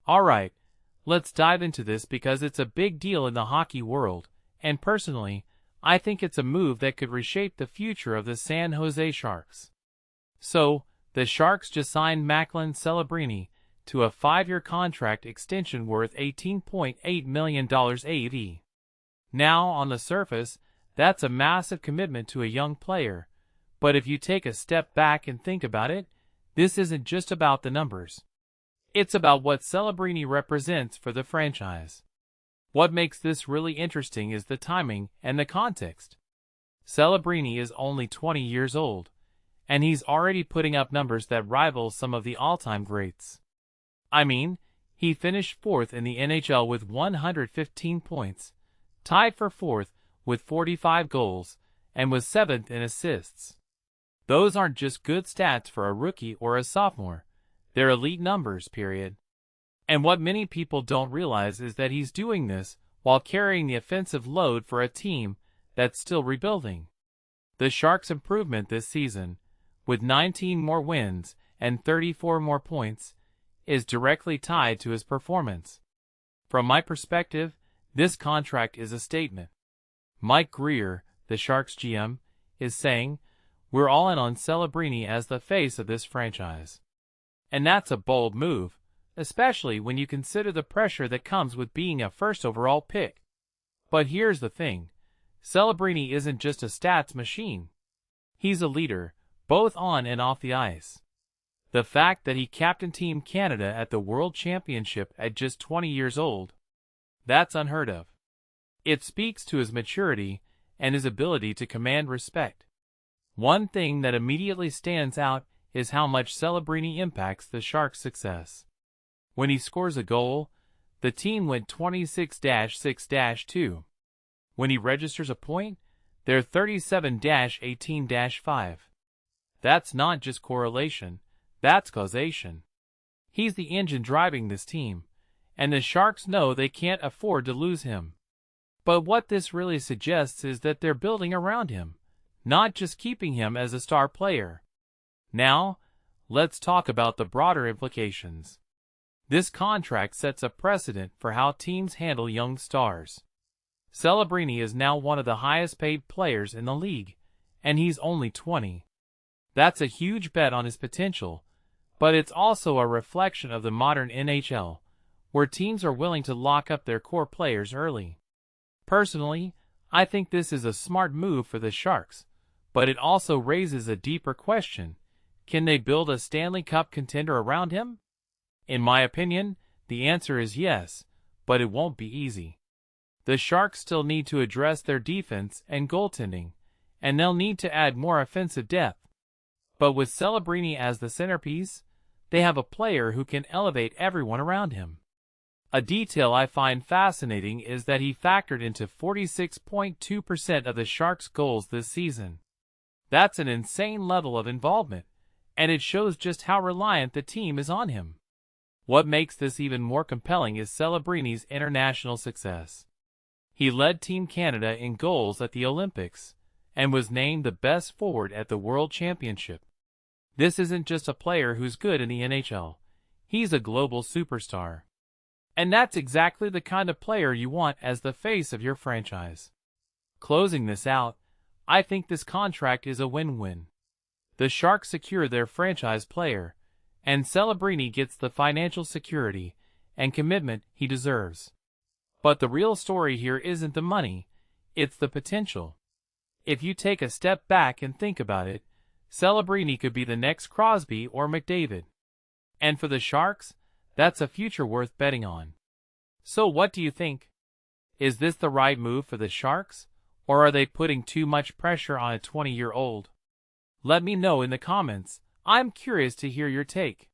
Alright, let's dive into this because it's a big deal in the hockey world, and personally, I think it's a move that could reshape the future of the San Jose Sharks. So, the Sharks just signed Macklin Celebrini to a 5-year contract extension worth $18.8 million AAV. Now, on the surface, that's a massive commitment to a young player, but if you take a step back and think about it, this isn't just about the numbers. It's about what Celebrini represents for the franchise. What makes this really interesting is the timing and the context. Celebrini is only 20 years old, and he's already putting up numbers that rival some of the all-time greats. I mean, he finished 4th in the NHL with 115 points, tied for 4th with 45 goals, and was 7th in assists. Those aren't just good stats for a rookie or a sophomore. They're elite numbers, period. And what many people don't realize is that he's doing this while carrying the offensive load for a team that's still rebuilding. The Sharks' improvement this season, with 19 more wins and 34 more points, is directly tied to his performance. From my perspective, this contract is a statement. Mike Grier, the Sharks GM, is saying, "We're all in on Celebrini as the face of this franchise." And that's a bold move, especially when you consider the pressure that comes with being a first overall pick. But here's the thing, Celebrini isn't just a stats machine. He's a leader, both on and off the ice. The fact that he captained Team Canada at the World Championship at just 20 years old, that's unheard of. It speaks to his maturity and his ability to command respect. One thing that immediately stands out is how much Celebrini impacts the Sharks' success. When he scores a goal, the team went 26-6-2. When he registers a point, they're 37-18-5. That's not just correlation, that's causation. He's the engine driving this team, and the Sharks know they can't afford to lose him. But what this really suggests is that they're building around him, not just keeping him as a star player. Now, let's talk about the broader implications. This contract sets a precedent for how teams handle young stars. Celebrini is now one of the highest-paid players in the league, and he's only 20. That's a huge bet on his potential, but it's also a reflection of the modern NHL, where teams are willing to lock up their core players early. Personally, I think this is a smart move for the Sharks, but it also raises a deeper question. Can they build a Stanley Cup contender around him? In my opinion, the answer is yes, but it won't be easy. The Sharks still need to address their defense and goaltending, and they'll need to add more offensive depth. But with Celebrini as the centerpiece, they have a player who can elevate everyone around him. A detail I find fascinating is that he factored into 46.2% of the Sharks' goals this season. That's an insane level of involvement, and it shows just how reliant the team is on him. What makes this even more compelling is Celebrini's international success. He led Team Canada in goals at the Olympics, and was named the best forward at the World Championship. This isn't just a player who's good in the NHL. He's a global superstar. And that's exactly the kind of player you want as the face of your franchise. Closing this out, I think this contract is a win-win. The Sharks secure their franchise player, and Celebrini gets the financial security and commitment he deserves. But the real story here isn't the money, it's the potential. If you take a step back and think about it, Celebrini could be the next Crosby or McDavid. And for the Sharks, that's a future worth betting on. So what do you think? Is this the right move for the Sharks, or are they putting too much pressure on a 20-year-old? Let me know in the comments. I'm curious to hear your take.